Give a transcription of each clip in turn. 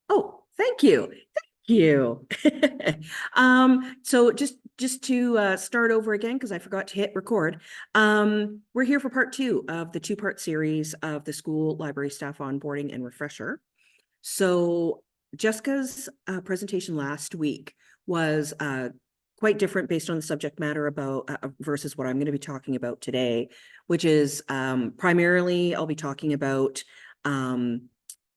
Oh, thank you. Thank you. So just to start over again, because I forgot to hit record. We're here for part 2 of the 2-part series of the school library staff onboarding and refresher. So Jessica's presentation last week was quite different based on the subject matter about versus what I'm going to be talking about today, which is primarily I'll be talking about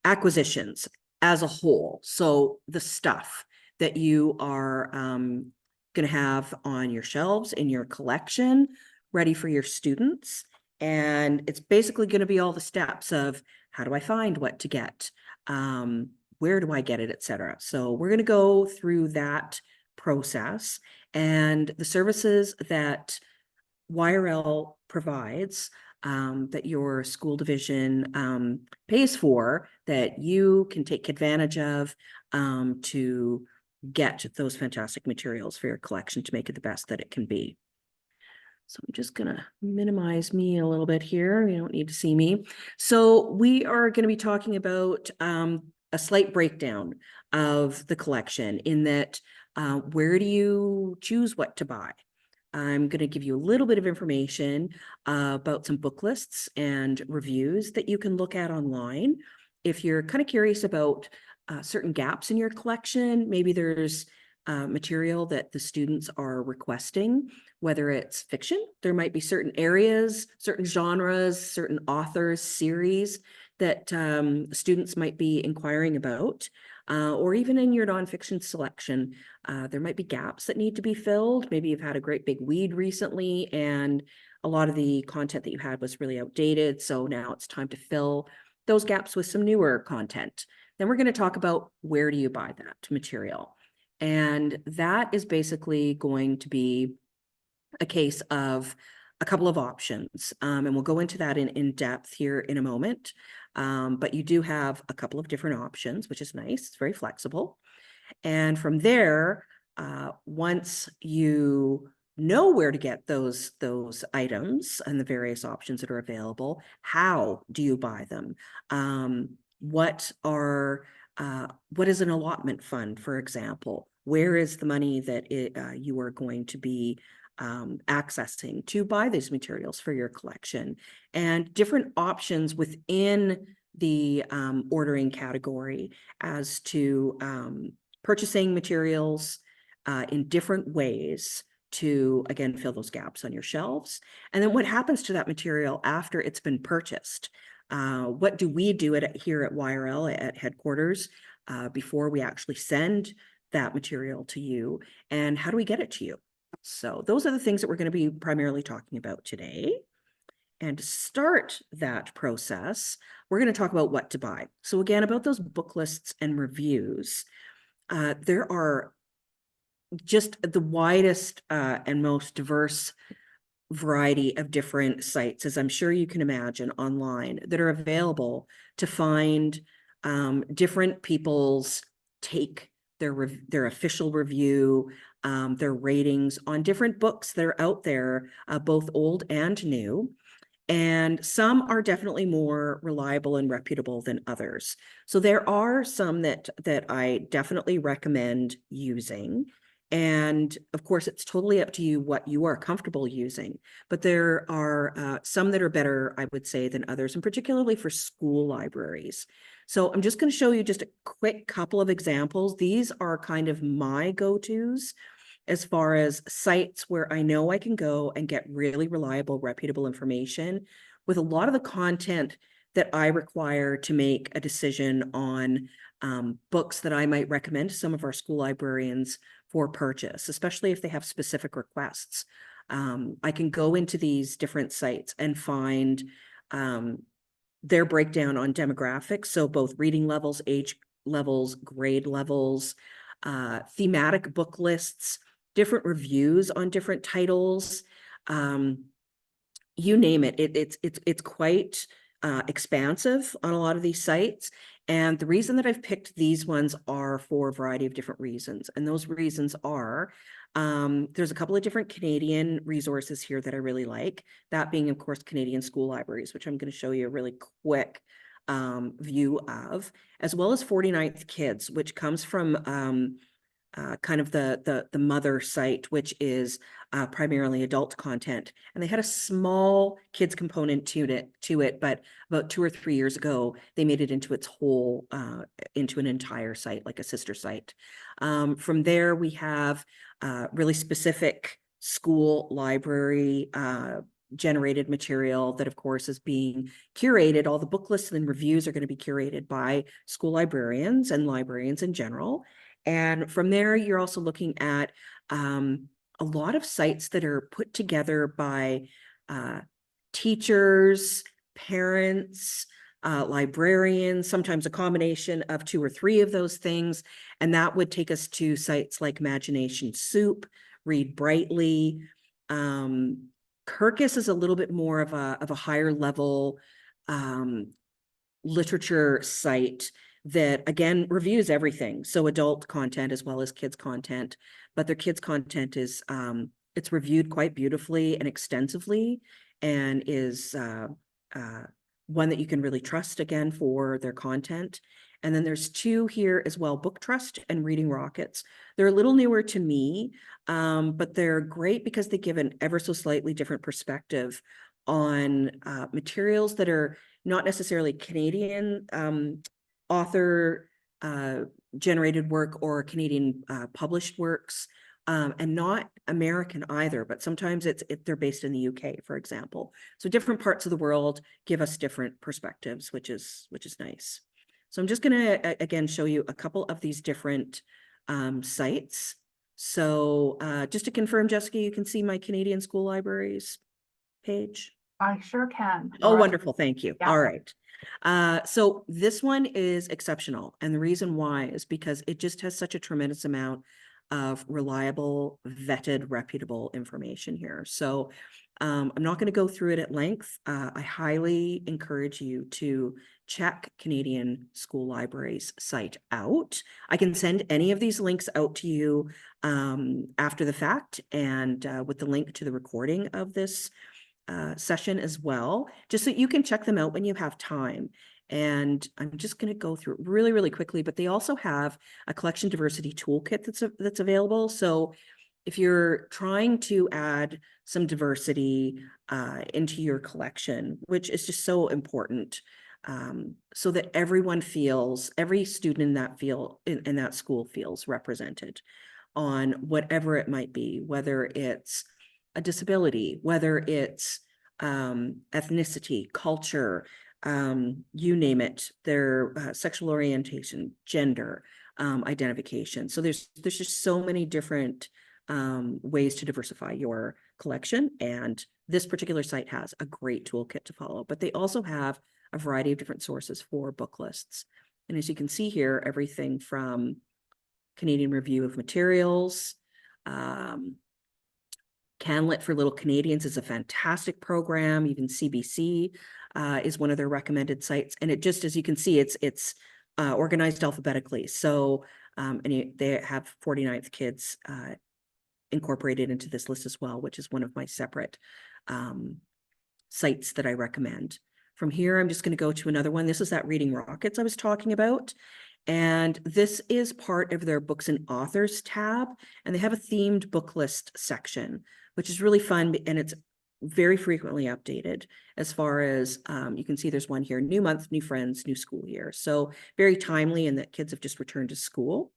acquisitions as a whole. So the stuff that you are going to have on your shelves in your collection, ready for your students. And it's basically going to be all the steps of how do I find what to get? Where do I get it, etc. So we're going to go through that process and the services that YRL provides that your school division pays for, that you can take advantage of to get those fantastic materials for your collection to make it the best that it can be. So I'm just going to minimize me a little bit here. You don't need to see me. So we are going to be talking about a slight breakdown of the collection in that where do you choose what to buy? I'm going to give you a little bit of information about some book lists and reviews that you can look at online. If you're kind of curious about certain gaps in your collection, maybe there's material that the students are requesting, whether it's fiction, there might be certain areas, certain genres, certain authors, series that students might be inquiring about, or even in your nonfiction selection, there might be gaps that need to be filled. Maybe you've had a great big weed recently and a lot of the content that you had was really outdated. So now it's time to fill those gaps with some newer content. Then we're going to talk about where do you buy that material. And that is basically going to be a case of a couple of options. And we'll go into that in depth here in a moment. But you do have a couple of different options, which is nice. It's very flexible. And from there, once you know where to get those items and the various options that are available, how do you buy them? What is an allotment fund, for example? Where is the money that you are going to be accessing to buy these materials for your collection? And different options within the ordering category as to purchasing materials in different ways to, again, fill those gaps on your shelves. And then what happens to that material after it's been purchased? What do we do here at YRL at headquarters before we actually send that material to you? And how do we get it to you? So those are the things that we're going to be primarily talking about today. And to start that process, we're going to talk about what to buy. So again, about those book lists and reviews, there are just the widest and most diverse variety of different sites, as I'm sure you can imagine, online that are available to find different people's take, their official review, their ratings on different books that are out there, both old and new. And some are definitely more reliable and reputable than others. So there are some that I definitely recommend using. And of course, it's totally up to you what you are comfortable using. But there are some that are better, I would say, than others, and particularly for school libraries. So I'm just going to show you just a quick couple of examples. These are kind of my go-tos as far as sites where I know I can go and get really reliable, reputable information with a lot of the content that I require to make a decision on books that I might recommend to some of our school librarians for purchase, especially if they have specific requests. I can go into these different sites and find their breakdown on demographics, so both reading levels, age levels, grade levels, thematic book lists, different reviews on different titles, you name it. It's quite expansive on a lot of these sites. And the reason that I've picked these ones are for a variety of different reasons. And those reasons are, there's a couple of different Canadian resources here that I really like. That being, of course, Canadian school libraries, which I'm going to show you a really quick view of, as well as 49th Kids, which comes from kind of the mother site, which is primarily adult content. And they had a small kids component to it, but about 2 or 3 years ago, they made it into its whole, into an entire site, like a sister site. From there, we have really specific school library generated material that, of course, is being curated. All the book lists and reviews are going to be curated by school librarians and librarians in general. And from there, you're also looking at a lot of sites that are put together by teachers, parents, librarians, sometimes a combination of 2 or 3 of those things. And that would take us to sites like Imagination Soup, Read Brightly. Kirkus is a little bit more of a higher level literature site that, again, reviews everything. So adult content as well as kids content, but their kids content is, it's reviewed quite beautifully and extensively, and is one that you can really trust, again, for their content. And then there's 2 here as well, Book Trust and Reading Rockets. They're a little newer to me, but they're great because they give an ever so slightly different perspective on materials that are not necessarily Canadian author generated work or Canadian published works, and not American either, but sometimes they're based in the UK, for example. So different parts of the world give us different perspectives, which is nice. So I'm just going to, again, show you a couple of these different sites. So just to confirm, Jessica, you can see my Canadian School Libraries page? I sure can. Oh, wonderful. Thank you. Yeah. All right. So this one is exceptional. And the reason why is because it just has such a tremendous amount of reliable, vetted, reputable information here. So I'm not going to go through it at length. I highly encourage you to check Canadian School Libraries site out. I can send any of these links out to you after the fact, and with the link to the recording of this session as well, just so you can check them out when you have time. And I'm just going to go through it really, really quickly, but they also have a collection diversity toolkit that's available. So if you're trying to add some diversity into your collection, which is just so important, so that everyone feels, every student in that school feels represented on whatever it might be, whether it's a disability, whether it's ethnicity, culture, you name it, their sexual orientation, gender, identification. So there's just so many different ways to diversify your collection, and this particular site has a great toolkit to follow. But they also have a variety of different sources for book lists. And as you can see here, everything from Canadian Review of Materials, CanLit for Little Canadians is a fantastic program. Even CBC is one of their recommended sites. And it just, as you can see, it's organized alphabetically. So, and they have 49th Kids incorporated into this list as well, which is one of my separate sites that I recommend. From here, I'm just going to go to another one. This is that Reading Rockets I was talking about. And this is part of their Books and Authors tab. And they have a themed book list section, which is really fun. And it's very frequently updated as far as you can see there's one here, new month, new friends, new school year. So very timely, and that kids have just returned to school.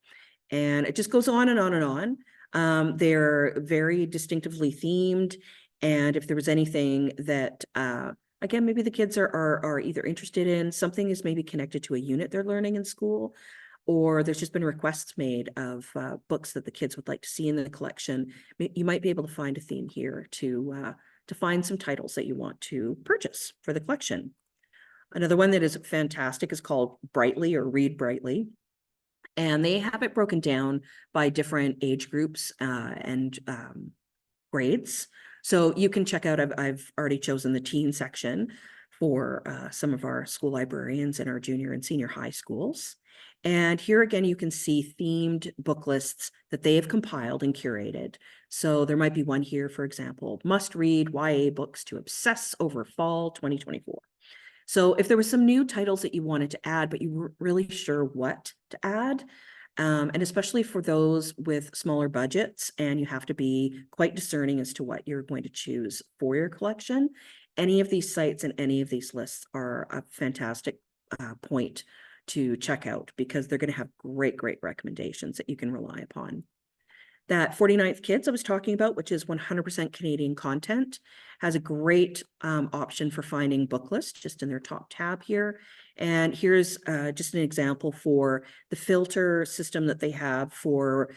And it just goes on and on and on. They're very distinctively themed. And if there was anything that again, maybe the kids are either interested in, something is maybe connected to a unit they're learning in school, or there's just been requests made of books that the kids would like to see in the collection. You might be able to find a theme here to find some titles that you want to purchase for the collection. Another one that is fantastic is called Brightly, or Read Brightly. And they have it broken down by different age groups and grades. So you can check out, I've already chosen the teen section for some of our school librarians in our junior and senior high schools. And here again, you can see themed book lists that they have compiled and curated. So there might be one here, for example, must read YA books to obsess over fall 2024. So if there was some new titles that you wanted to add, but you weren't really sure what to add, and especially for those with smaller budgets, and you have to be quite discerning as to what you're going to choose for your collection, any of these sites and any of these lists are a fantastic point to check out, because they're going to have great recommendations that you can rely upon. That 49th Kids I was talking about, which is 100% Canadian content, has a great option for finding book lists just in their top tab here. And here's just an example for the filter system that they have for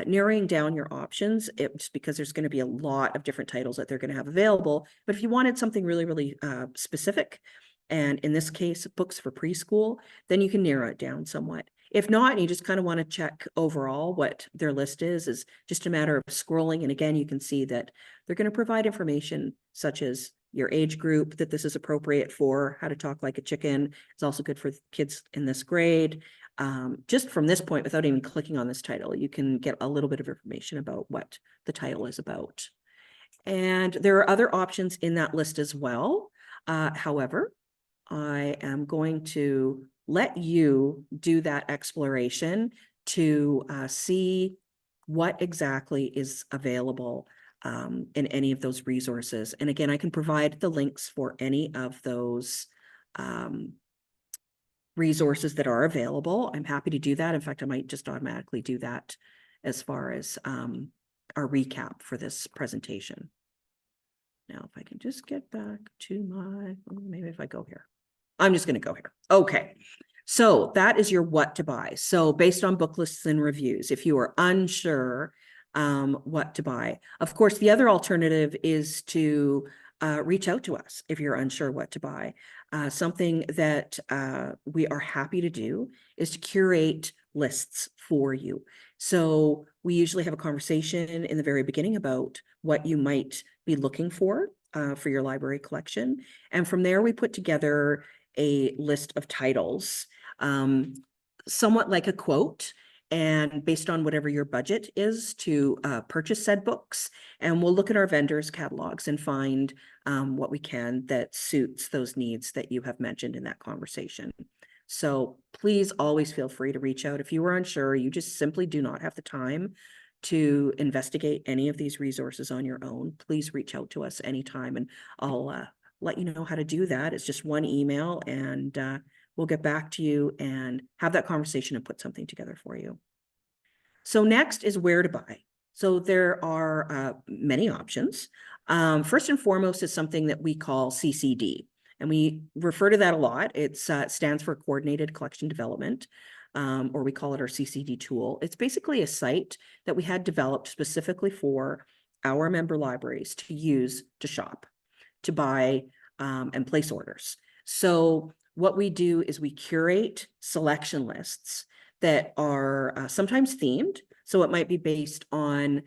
narrowing down your options. It's because there's going to be a lot of different titles that they're going to have available. But if you wanted something really specific, and in this case, books for preschool, then you can narrow it down somewhat. If not, and you just kind of want to check overall what their list is just a matter of scrolling. And again, you can see that they're going to provide information such as your age group that this is appropriate for, how to talk like a chicken. It's also good for kids in this grade. Just from this point, without even clicking on this title, you can get a little bit of information about what the title is about. And there are other options in that list as well. However, I am going to let you do that exploration to see what exactly is available in any of those resources. And again, I can provide the links for any of those resources that are available. I'm happy to do that. In fact, I might just automatically do that as far as our recap for this presentation. Now, if I can just get back to my, maybe if I go here. I'm just going to go here. Okay. So that is your what to buy. So based on book lists and reviews, if you are unsure what to buy, of course, the other alternative is to reach out to us if you're unsure what to buy. Something that we are happy to do is to curate lists for you. So we usually have a conversation in the very beginning about what you might be looking for your library collection. And from there, we put together a list of titles, somewhat like a quote, and based on whatever your budget is to purchase said books. And we'll look at our vendors' catalogs and find what we can that suits those needs that you have mentioned in that conversation. So please always feel free to reach out. If you are unsure, you just simply do not have the time to investigate any of these resources on your own, please reach out to us anytime, and I'll let you know how to do that. It's just one email, and we'll get back to you and have that conversation and put something together for you. So next is where to buy. So there are many options. First and foremost is something that we call CCD, and we refer to that a lot. It stands for Coordinated Collection Development, or we call it our CCD tool. It's basically a site that we had developed specifically for our member libraries to use to shop, to buy, and place orders. So what we do is we curate selection lists that are sometimes themed. So it might be based on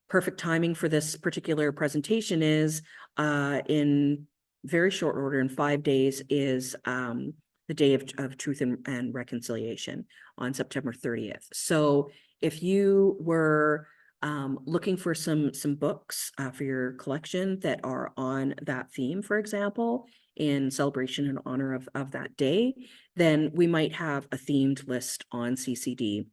perfect timing for this particular presentation is in very short order, in 5 days, is the Day of Truth and Reconciliation on September 30th. So if you were looking for some books for your collection that are on that theme, for example, in celebration and honor of that day, then we might have a themed list on CCD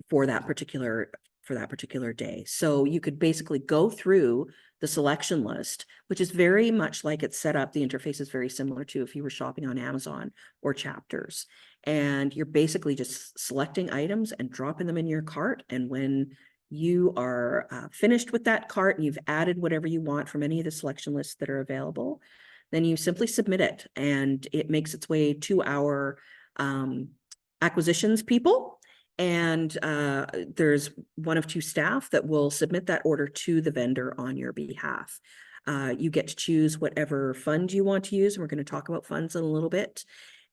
for that particular day. So you could basically go through the selection list, which is very much like it's set up. The interface is very similar to if you were shopping on Amazon or Chapters. And you're basically just selecting items and dropping them in your cart. And when you are finished with that cart and you've added whatever you want from any of the selection lists that are available, then you simply submit it, and it makes its way to our acquisitions people. And there's one of two staff that will submit that order to the vendor on your behalf. You get to choose whatever fund you want to use. We're going to talk about funds in a little bit.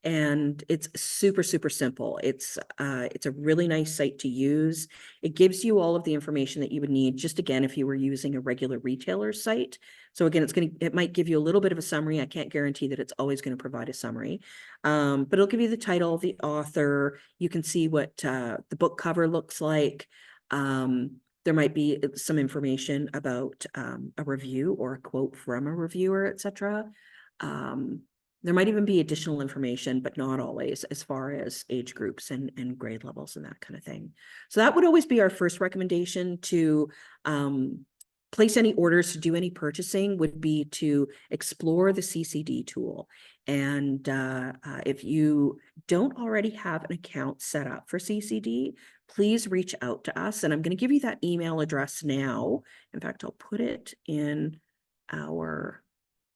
And it's super simple. It's a really nice site to use. It gives you all of the information that you would need, just again, if you were using a regular retailer site. So again, it might give you a little bit of a summary. I can't guarantee that it's always going to provide a summary, but it'll give you the title, the author. You can see what the book cover looks like. There might be some information about a review or a quote from a reviewer, etc. There might even be additional information, but not always, as far as age groups and grade levels and that kind of thing. So that would always be our first recommendation to place any orders, to do any purchasing, would be to explore the CCD tool. And if you don't already have an account set up for CCD, please reach out to us. And I'm going to give you that email address now. In fact, I'll put it in our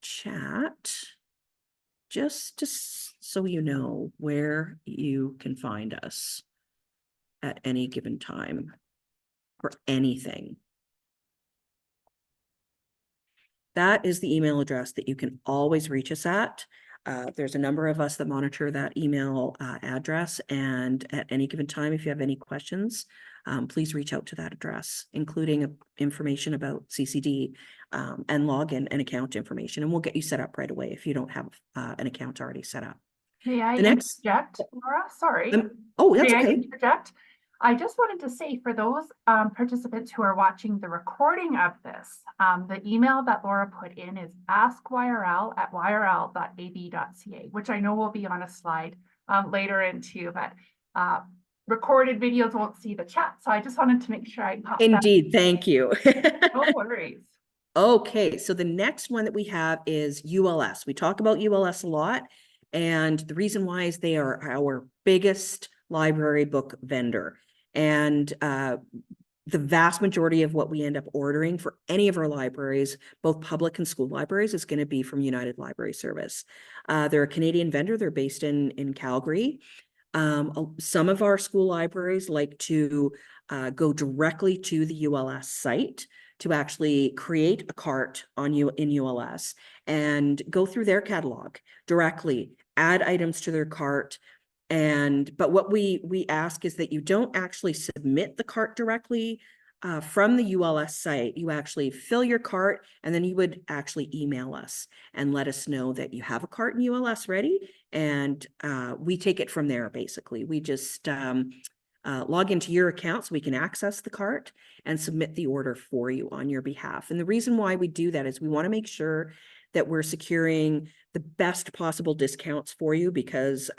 chat, just so you know where you can find us at any given time for anything. That is the email address that you can always reach us at. There's a number of us that monitor that email address, and at any given time, if you have any questions, please reach out to that address, including information about CCD and login and account information, and we'll get you set up right away if you don't have an account already set up. May I interject, Laura? Sorry. Oh, that's May okay. I interject? I just wanted to say, for those participants who are watching the recording of this, the email that Laura put in is askyRL@yrl.ab.ca, which I know will be on a slide later into, but recorded videos won't see the chat. So I just wanted to make sure I caught that. Indeed, thank you. No worries. Okay, so the next one that we have is ULS. We talk about ULS a lot, and the reason why is they are our biggest library book vendor. And the vast majority of what we end up ordering for any of our libraries, both public and school libraries, is going to be from United Library Service. They're a Canadian vendor. They're based in Calgary. Some of our school libraries like to go directly to the ULS site to actually create a cart in ULS and go through their catalog directly, add items to their cart. But what we ask is that you don't actually submit the cart directly from the ULS site. You actually fill your cart, and then you would actually email us and let us know that you have a cart in ULS ready, and we take it from there. Basically, we just log into your account so we can access the cart and submit the order for you on your behalf. And the reason why we do that is we want to make sure that we're securing the best possible discounts for you, because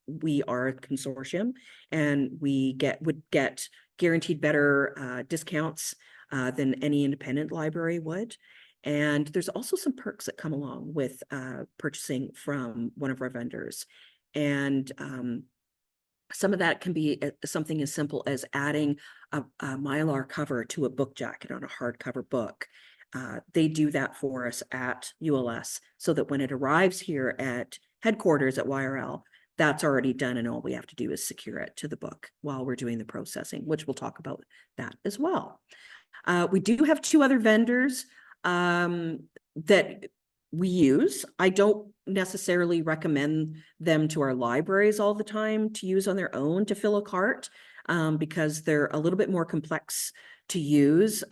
we are a consortium, and we would get guaranteed better discounts than any independent library would. And there's also some perks that come along with purchasing from one of our vendors. And some of that can be something as simple as adding a Mylar cover to a book jacket on a hardcover book. They do that for us at ULS, so that when it arrives here at headquarters at YRL, that's already done, and all we have to do is secure it to the book while we're doing the processing, which we'll talk about that as well. We do have two other vendors that we use. I don't necessarily recommend them to our libraries all the time to use on their own to fill a cart, because they're a little bit more complex to use.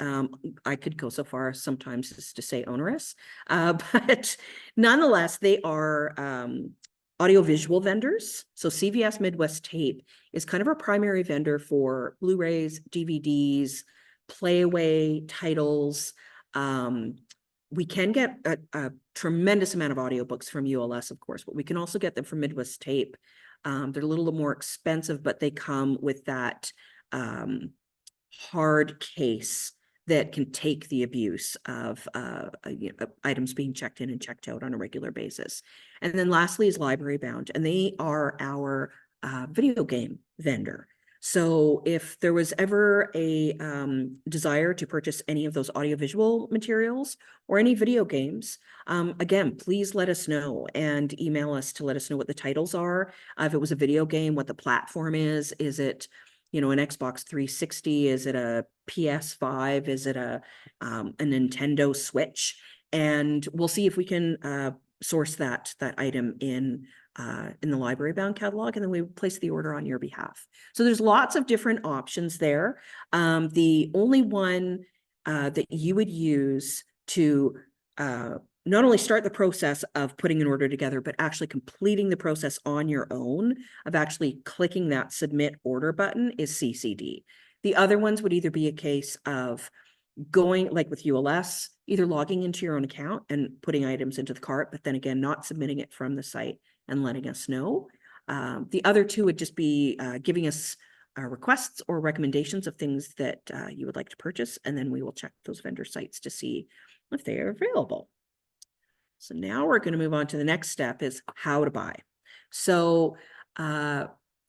I could go so far sometimes as to say onerous, but nonetheless, they are audiovisual vendors. So CVS Midwest Tape is kind of our primary vendor for Blu-rays, DVDs, playaway titles. We can get a tremendous amount of audiobooks from ULS, of course, but we can also get them from Midwest Tape. They're a little more expensive, but they come with that hard case that can take the abuse of items being checked in and checked out on a regular basis. And then lastly is Library Bound, and they are our video game vendor. So if there was ever a desire to purchase any of those audiovisual materials or any video games, again, please let us know and email us to let us know what the titles are. If it was a video game, what the platform is it, an Xbox 360? Is it a PS5? Is it a Nintendo Switch? And we'll see if we can source that item in the Library Bound catalog, and then we place the order on your behalf. So there's lots of different options there. The only one that you would use to not only start the process of putting an order together, but actually completing the process on your own of actually clicking that submit order button is CCD. The other ones would either be a case of going, like with ULS, either logging into your own account and putting items into the cart, but then again, not submitting it from the site and letting us know. The other two would just be giving us requests or recommendations of things that you would like to purchase, and then we will check those vendor sites to see if they are available. So now we're going to move on to the next step, is how to buy. So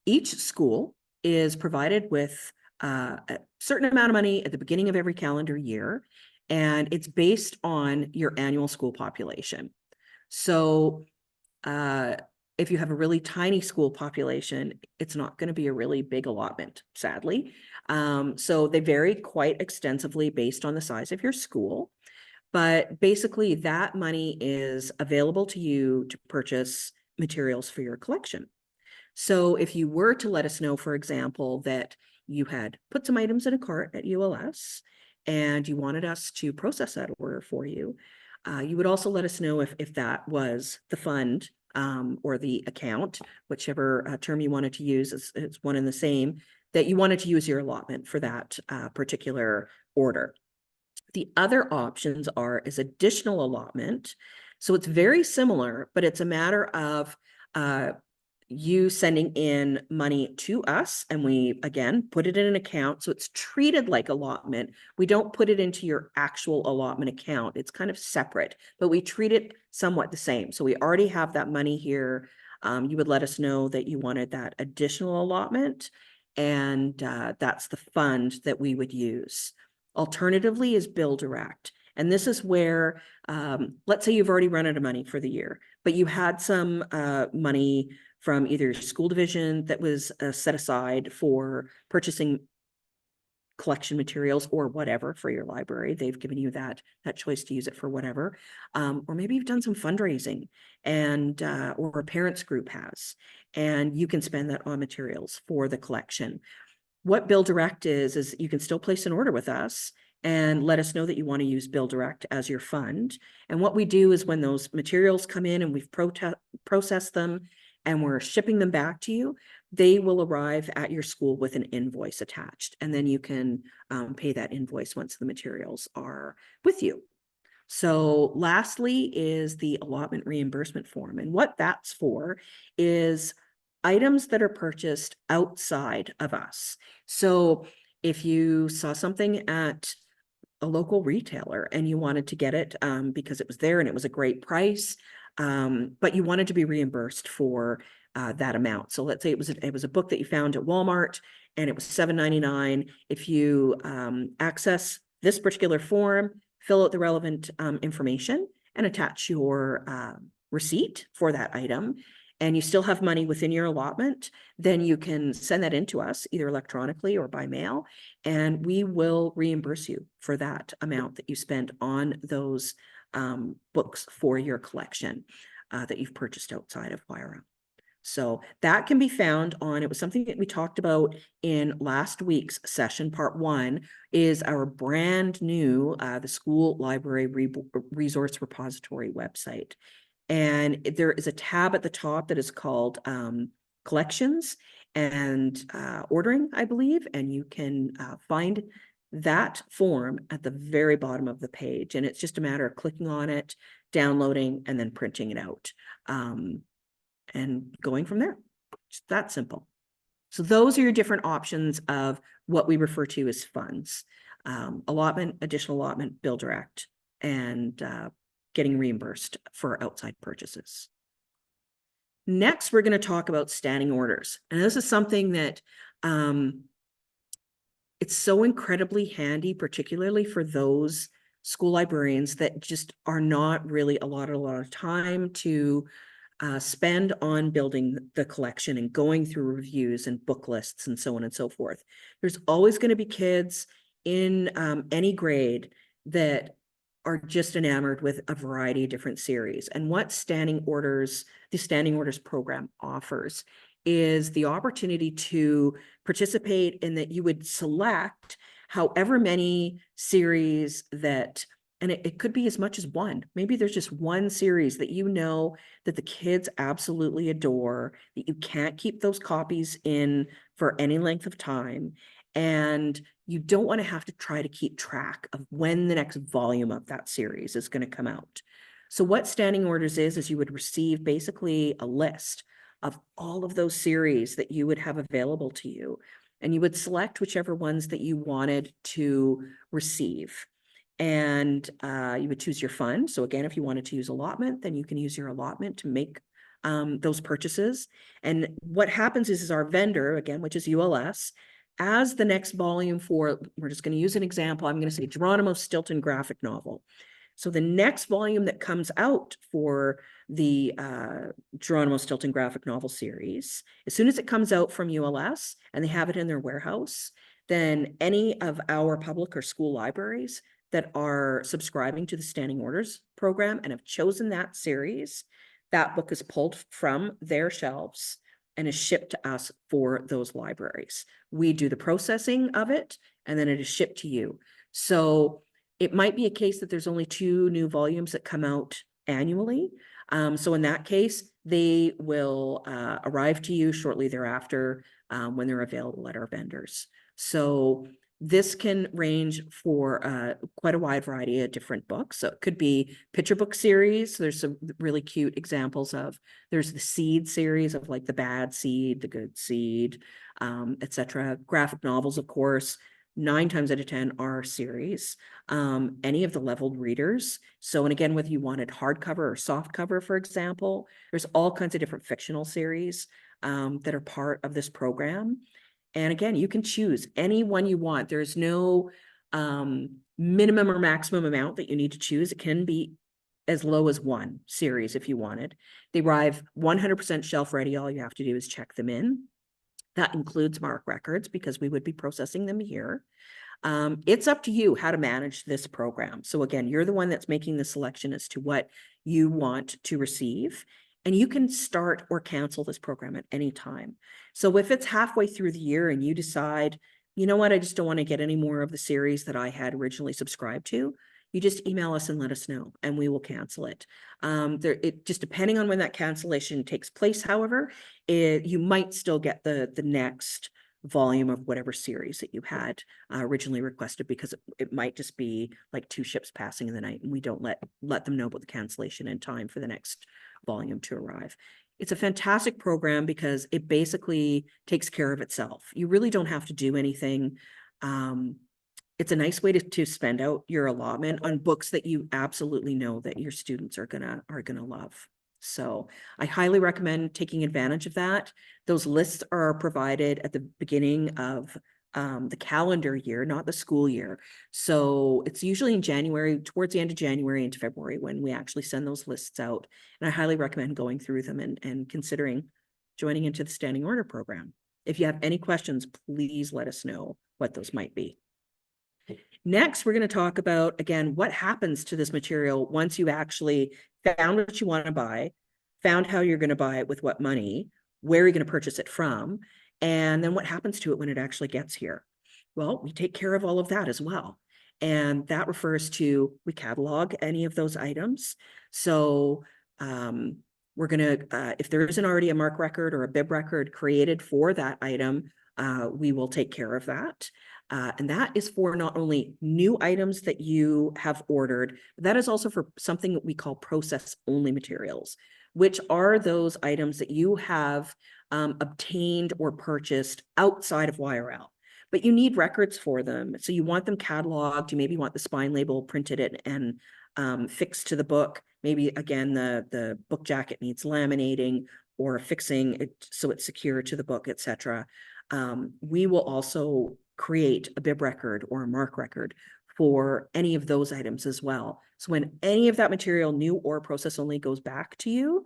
each school is provided with a certain amount of money at the beginning of every calendar year, and it's based on your annual school population. So if you have a really tiny school population, it's not going to be a really big allotment, sadly. So they vary quite extensively based on the size of your school. But basically, that money is available to you to purchase materials for your collection. So if you were to let us know, for example, that you had put some items in a cart at ULS and you wanted us to process that order for you, you would also let us know if that was the fund or the account, whichever term you wanted to use, is one and the same, that you wanted to use your allotment for that particular order. The other options is additional allotment. So it's very similar, but it's a matter of you sending in money to us, and we, again, put it in an account. So it's treated like allotment. We don't put it into your actual allotment account. It's kind of separate, but we treat it somewhat the same. So we already have that money here. You would let us know that you wanted that additional allotment, and that's the fund that we would use. Alternatively is Bill Direct. And this is where, let's say you've already run out of money for the year, but you had some money from either school division that was set aside for purchasing collection materials or whatever for your library. They've given you that choice to use it for whatever. Or maybe you've done some fundraising, and or a parents group has, and you can spend that on materials for the collection. What Bill Direct is you can still place an order with us and let us know that you want to use Bill Direct as your fund. And what we do is when those materials come in and we've processed them and we're shipping them back to you, they will arrive at your school with an invoice attached. And then you can pay that invoice once the materials are with you. So lastly is the allotment reimbursement form. And what that's for is items that are purchased outside of us. So if you saw something at a local retailer and you wanted to get it because it was there and it was a great price, but you wanted to be reimbursed for that amount. So let's say it was a book that you found at Walmart and it was $7.99. If you access this particular form, fill out the relevant information and attach your receipt for that item, and you still have money within your allotment, then you can send that in to us either electronically or by mail, and we will reimburse you for that amount that you spent on those books for your collection that you've purchased outside of YRM. So that can be found on, it was something that we talked about in last week's session. Part 1 is our brand new, the school library resource repository website. And there is a tab at the top that is called collections and ordering, I believe, and you can find that form at the very bottom of the page. And it's just a matter of clicking on it, downloading, and then printing it out and going from there. Just that simple. So those are your different options of what we refer to as funds. Allotment, additional allotment, Bill Direct, and getting reimbursed for outside purchases. Next, we're going to talk about standing orders. And this is something that it's so incredibly handy, particularly for those school librarians that just are not really allotted a lot of time to spend on building the collection and going through reviews and book lists and so on and so forth. There's always going to be kids in any grade that are just enamored with a variety of different series. And what the standing orders program offers is the opportunity to participate in that you would select however many series that, and it could be as much as one. Maybe there's just one series that you know that the kids absolutely adore, that you can't keep those copies in for any length of time. and you don't want to have to try to keep track of when the next volume of that series is going to come out. So what standing orders is you would receive basically a list of all of those series that you would have available to you, and you would select whichever ones that you wanted to receive. And you would choose your fund. So again, if you wanted to use allotment, then you can use your allotment to make those purchases. And what happens is our vendor, again, which is ULS, as the next volume for, we're just going to use an example, I'm going to say Geronimo Stilton graphic novel. So the next volume that comes out for the Geronimo Stilton graphic novel series, as soon as it comes out from ULS and they have it in their warehouse, then any of our public or school libraries that are subscribing to the standing orders program and have chosen that series, that book is pulled from their shelves and is shipped to us for those libraries. We do the processing of it, and then it is shipped to you. So it might be a case that there's only 2 new volumes that come out annually. So in that case, they will arrive to you shortly thereafter when they're available at our vendors. So this can range for quite a wide variety of different books. So it could be picture book series. There's some really cute examples of, there's the seed series of like the bad seed, the good seed, etc. Graphic novels, of course, 9 times out of 10 are series. Any of the leveled readers. So, and again, whether you wanted hardcover or soft cover, for example, there's all kinds of different fictional series that are part of this program. And again, you can choose any one you want. There's no minimum or maximum amount that you need to choose. It can be as low as 1 series if you wanted. They arrive 100% shelf ready. All you have to do is check them in. That includes mark records because we would be processing them here. It's up to you how to manage this program. So again, you're the one that's making the selection as to what you want to receive. And you can start or cancel this program at any time. So if it's halfway through the year and you decide, you know what, I just don't want to get any more of the series that I had originally subscribed to, you just email us and let us know, and we will cancel it. It just depending on when that cancellation takes place, however, you might still get the next volume of whatever series that you had originally requested, because it might just be like 2 ships passing in the night, and we don't let them know about the cancellation in time for the next volume to arrive. It's a fantastic program because it basically takes care of itself. You really don't have to do anything. It's a nice way to spend out your allotment on books that you absolutely know that your students are gonna love. So I highly recommend taking advantage of that. Those lists are provided at the beginning of the calendar year, not the school year. So it's usually in January, towards the end of January into February, when we actually send those lists out. And I highly recommend going through them and considering joining into the standing order program. If you have any questions, please let us know what those might be. Next, we're going to talk about, again, what happens to this material once you actually found what you want to buy, found how you're going to buy it with what money, where you're going to purchase it from, and then what happens to it when it actually gets here. Well, we take care of all of that as well. And that refers to, we catalog any of those items. So we're going to, if there isn't already a mark record or a bib record created for that item, we will take care of that. And that is for not only new items that you have ordered, but that is also for something that we call process-only materials, which are those items that you have obtained or purchased outside of YRL, but you need records for them. So you want them cataloged, you maybe want the spine label printed and fixed to the book. Maybe again, the book jacket needs laminating or fixing it so it's secure to the book, etc. We will also create a bib record or a mark record for any of those items as well. So when any of that material, new or process only, goes back to you,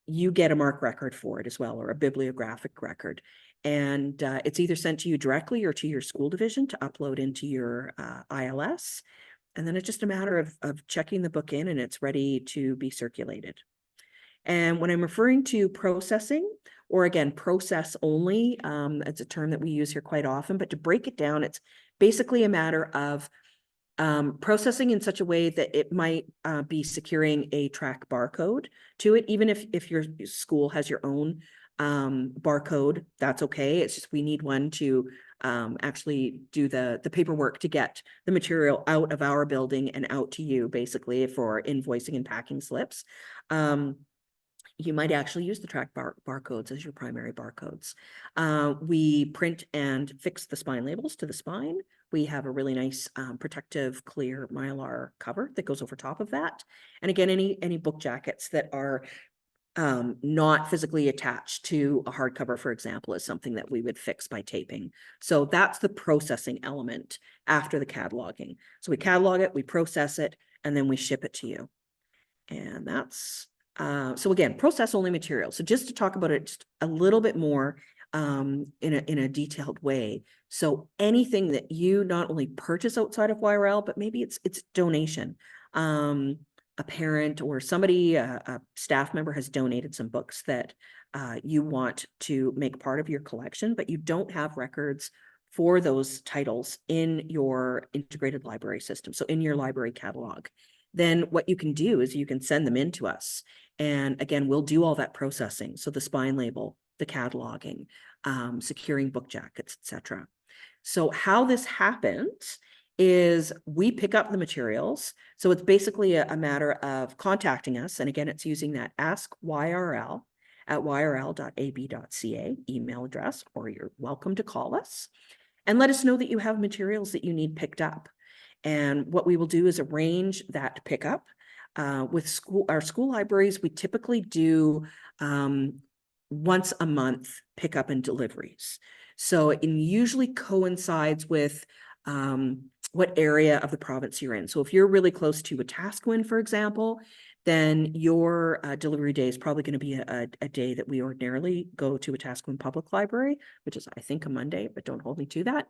you get a mark record for it as well, or a bibliographic record. And it's either sent to you directly or to your school division to upload into your ILS. And then it's just a matter of checking the book in and it's ready to be circulated. And when I'm referring to processing, or again, process only, it's a term that we use here quite often, but to break it down, it's basically a matter of processing in such a way that it might be securing a track barcode to it. Even if your school has your own barcode, that's okay. It's just we need one to actually do the paperwork to get the material out of our building and out to you, basically, for invoicing and packing slips. You might actually use the track barcodes as your primary barcodes. We print and fix the spine labels to the spine. We have a really nice protective clear Mylar cover that goes over top of that. And again, any book jackets that are not physically attached to a hardcover, for example, is something that we would fix by taping. So that's the processing element after the cataloging. So we catalog it, we process it, and then we ship it to you. And that's so again, process only material. So just to talk about it just a little bit more in a detailed way. So anything that you not only purchase outside of YRL, but maybe it's donation. A parent or somebody, a staff member has donated some books that you want to make part of your collection, but you don't have records for those titles in your integrated library system. So in your library catalog. Then what you can do is you can send them in to us. And again, we'll do all that processing. So the spine label, the cataloging, securing book jackets, etc. So how this happens is we pick up the materials. So it's basically a matter of contacting us. And again, it's using that ask YRL at yrl.ab.ca email address, or you're welcome to call us and let us know that you have materials that you need picked up. And what we will do is arrange that pickup. With our school libraries, we typically do once a month pickup and deliveries. So it usually coincides with what area of the province you're in. So if you're really close to Wetaskiwin, for example, then your delivery day is probably going to be a day that we ordinarily go to Wetaskiwin Public Library, which is, I think, a Monday, but don't hold me to that.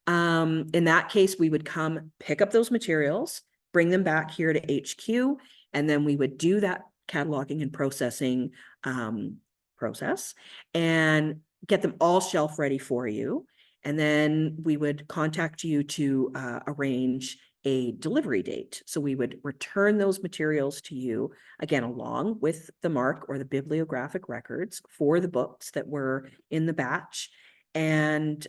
In that case, we would come pick up those materials, bring them back here to HQ, and then we would do that cataloging and processing process and get them all shelf ready for you. And then we would contact you to arrange a delivery date. So we would return those materials to you, again, along with the MARC or the bibliographic records for the books that were in the batch. And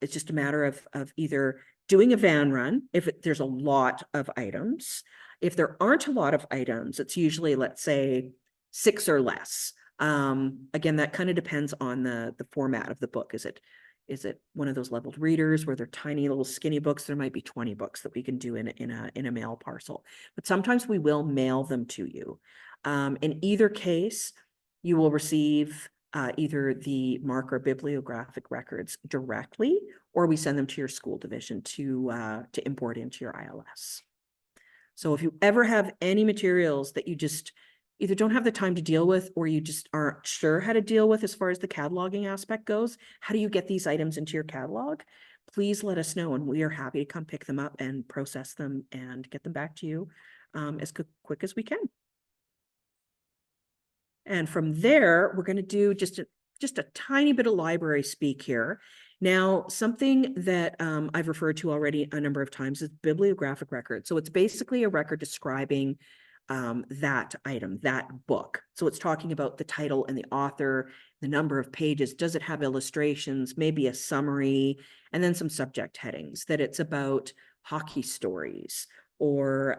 it's just a matter of either doing a van run if there's a lot of items. If there aren't a lot of items, it's usually, let's say, 6 or less. Again, that kind of depends on the format of the book. Is it one of those leveled readers where they're tiny little skinny books? There might be 20 books that we can do in a mail parcel, but sometimes we will mail them to you. In either case, you will receive either the MARC or bibliographic records directly, or we send them to your school division to import into your ILS. So if you ever have any materials that you just either don't have the time to deal with, or you just aren't sure how to deal with as far as the cataloging aspect goes, how do you get these items into your catalog? Please let us know, and we are happy to come pick them up and process them and get them back to you as quick as we can. And from there, we're going to do just a tiny bit of library speak here. Now, something that I've referred to already a number of times is bibliographic record. So it's basically a record describing that item, that book. So it's talking about the title and the author, the number of pages. Does it have illustrations, maybe a summary, and then some subject headings that it's about hockey stories or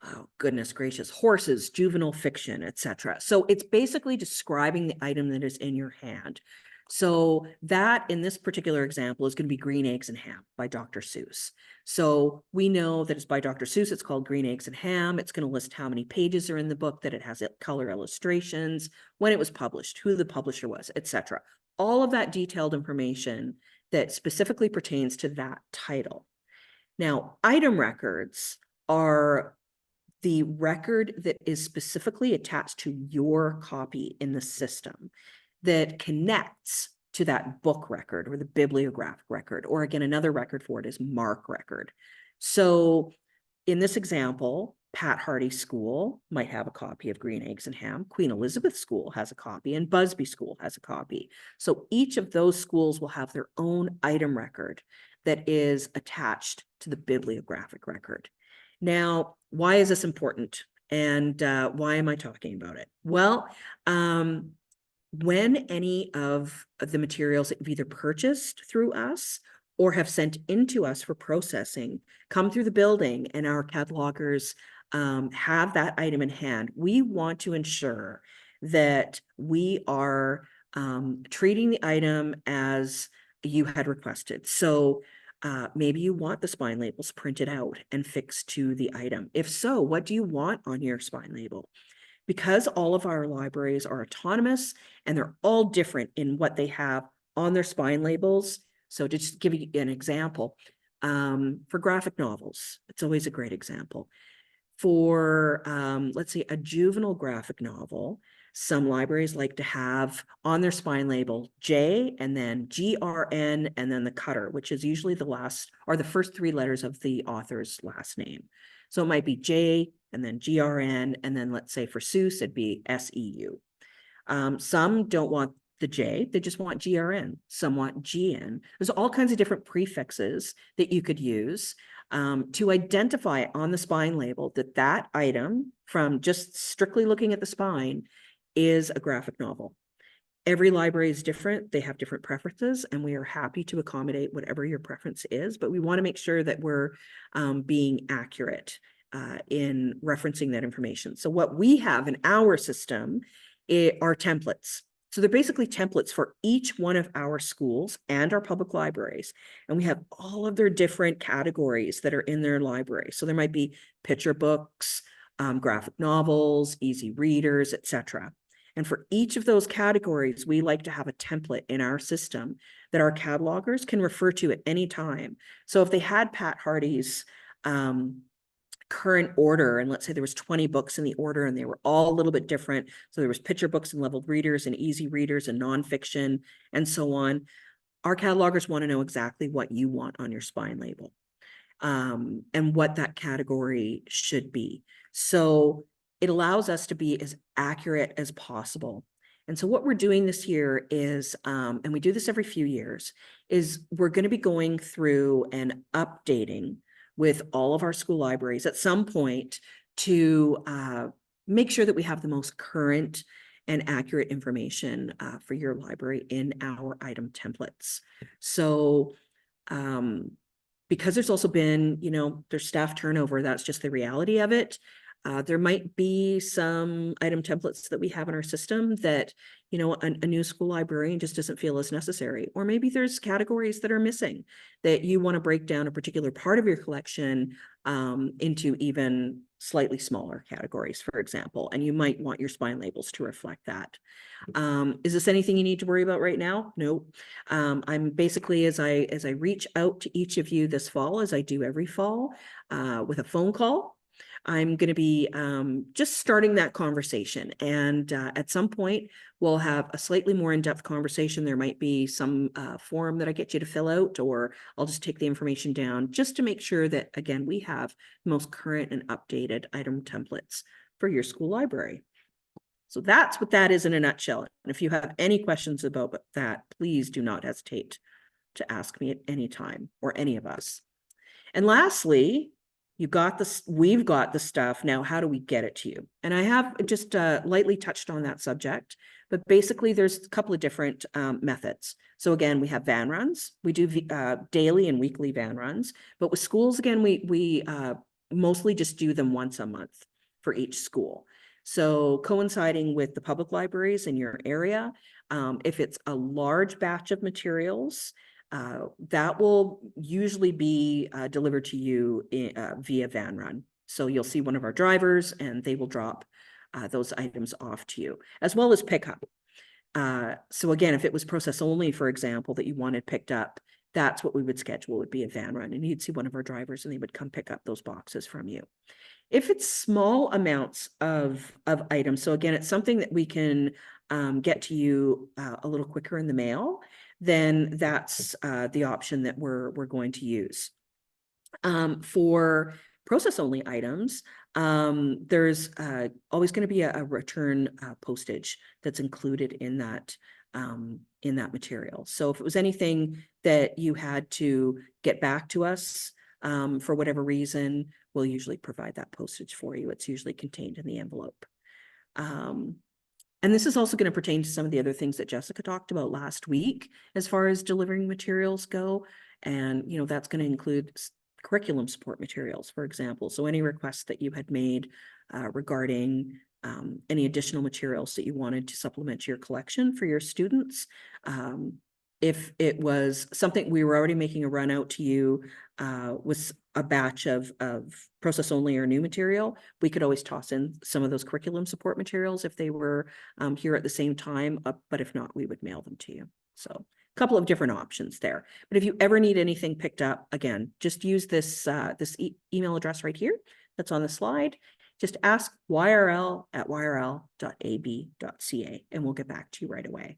oh, goodness gracious, horses, juvenile fiction, etc. So it's basically describing the item that is in your hand. So that, in this particular example, is going to be Green Eggs and Ham by Dr. Seuss. So we know that it's by Dr. Seuss. It's called Green Eggs and Ham. It's going to list how many pages are in the book, that it has color illustrations, when it was published, who the publisher was, etc. All of that detailed information that specifically pertains to that title. Now, item records are the record that is specifically attached to your copy in the system that connects to that book record or the bibliographic record, or again, another record for it is MARC record. So in this example, Pat Hardy School might have a copy of Green Eggs and Ham. Queen Elizabeth School has a copy, and Busby School has a copy. So each of those schools will have their own item record that is attached to the bibliographic record. Now, why is this important? And why am I talking about it? Well, when any of the materials that you've either purchased through us or have sent into us for processing come through the building and our catalogers have that item in hand, we want to ensure that we are treating the item as you had requested. So maybe you want the spine labels printed out and fixed to the item. If so, what do you want on your spine label? Because all of our libraries are autonomous and they're all different in what they have on their spine labels. So to just give you an example, for graphic novels, it's always a great example. For, let's say, a juvenile graphic novel, some libraries like to have on their spine label J and then GRN and then the cutter, which is usually the last or the first 3 letters of the author's last name. So it might be J and then GRN, and then let's say for Seuss, it'd be SEU. Some don't want the J, they just want GRN. Some want GN. There's all kinds of different prefixes that you could use to identify on the spine label that that item, from just strictly looking at the spine, is a graphic novel. Every library is different. They have different preferences, and we are happy to accommodate whatever your preference is, but we want to make sure that we're being accurate in referencing that information. So what we have in our system are templates. So they're basically templates for each one of our schools and our public libraries. And we have all of their different categories that are in their library. So there might be picture books, graphic novels, easy readers, etc. And for each of those categories, we like to have a template in our system that our catalogers can refer to at any time. So if they had Pat Hardy's current order, and let's say there was 20 books in the order and they were all a little bit different, so there was picture books and leveled readers and easy readers and nonfiction and so on, our catalogers want to know exactly what you want on your spine label and what that category should be. So it allows us to be as accurate as possible. And so what we're doing this year is, and we do this every few years, is we're going to be going through and updating with all of our school libraries at some point to make sure that we have the most current and accurate information for your library in our item templates. So because there's also been, there's staff turnover, that's just the reality of it. There might be some item templates that we have in our system that, a new school librarian just doesn't feel as necessary. Or maybe there's categories that are missing that you want to break down a particular part of your collection into even slightly smaller categories, for example, and you might want your spine labels to reflect that. Is this anything you need to worry about right now? No. I'm basically, as I reach out to each of you this fall, as I do every fall, with a phone call, I'm going to be just starting that conversation. And at some point, we'll have a slightly more in-depth conversation. There might be some form that I get you to fill out, or I'll just take the information down just to make sure that, again, we have the most current and updated item templates for your school library. So that's what that is in a nutshell. And if you have any questions about that, please do not hesitate to ask me at any time, or any of us. And lastly, you got this, we've got the stuff. Now, how do we get it to you? And I have just lightly touched on that subject, but basically there's a couple of different methods. So again, we have van runs. We do daily and weekly van runs, but with schools, again, we mostly just do them once a month for each school. So coinciding with the public libraries in your area, if it's a large batch of materials, that will usually be delivered to you via van run. So you'll see one of our drivers and they will drop those items off to you, as well as pickup. So again, if it was process only, for example, that you wanted picked up, that's what we would schedule, would be a van run, and you'd see one of our drivers and they would come pick up those boxes from you. If it's small amounts of items, so again, it's something that we can get to you a little quicker in the mail, then that's the option that we're going to use. For process only items, there's always going to be a return postage that's included in that material. So if it was anything that you had to get back to us for whatever reason, we'll usually provide that postage for you. It's usually contained in the envelope. And this is also going to pertain to some of the other things that Jessica talked about last week, as far as delivering materials go. And, you know, that's going to include curriculum support materials, for example. So any requests that you had made regarding any additional materials that you wanted to supplement your collection for your students. If it was something we were already making a run out to you with a batch of process only or new material, we could always toss in some of those curriculum support materials if they were here at the same time, but if not, we would mail them to you. So a couple of different options there. But if you ever need anything picked up, again, just use this email address right here that's on the slide. Just ask yrl@yrl.ab.ca and we'll get back to you right away.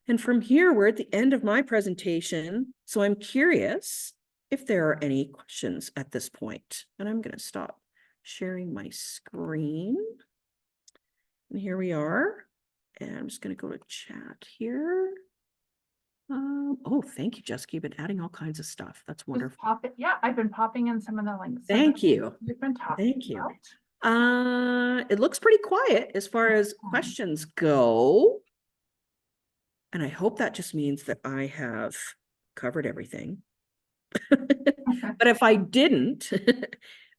And from here, we're at the end of my presentation. So I'm curious if there are any questions at this point. And I'm going to stop sharing my screen. And here we are. And I'm just going to go to chat here. Oh, thank you, Jessica. You've been adding all kinds of stuff. That's wonderful. Yeah, I've been popping in some of the links. Thank you. You've been talking. Thank you. It looks pretty quiet as far as questions go. And I hope that just means that I have covered everything. But if I didn't,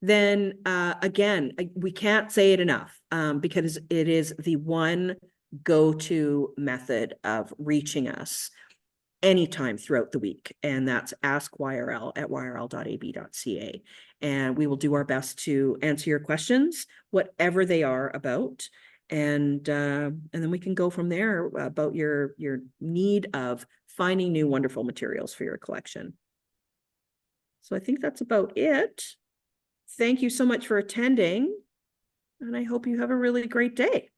then again, we can't say it enough because it is the one go-to method of reaching us anytime throughout the week. And that's askyrl@yrl.ab.ca. And we will do our best to answer your questions, whatever they are about. And then we can go from there about your need of finding new wonderful materials for your collection. So I think that's about it. Thank you so much for attending, and I hope you have a really great day.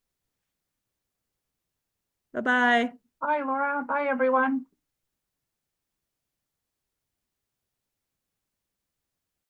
Bye-bye. Bye, Laura. Bye, everyone.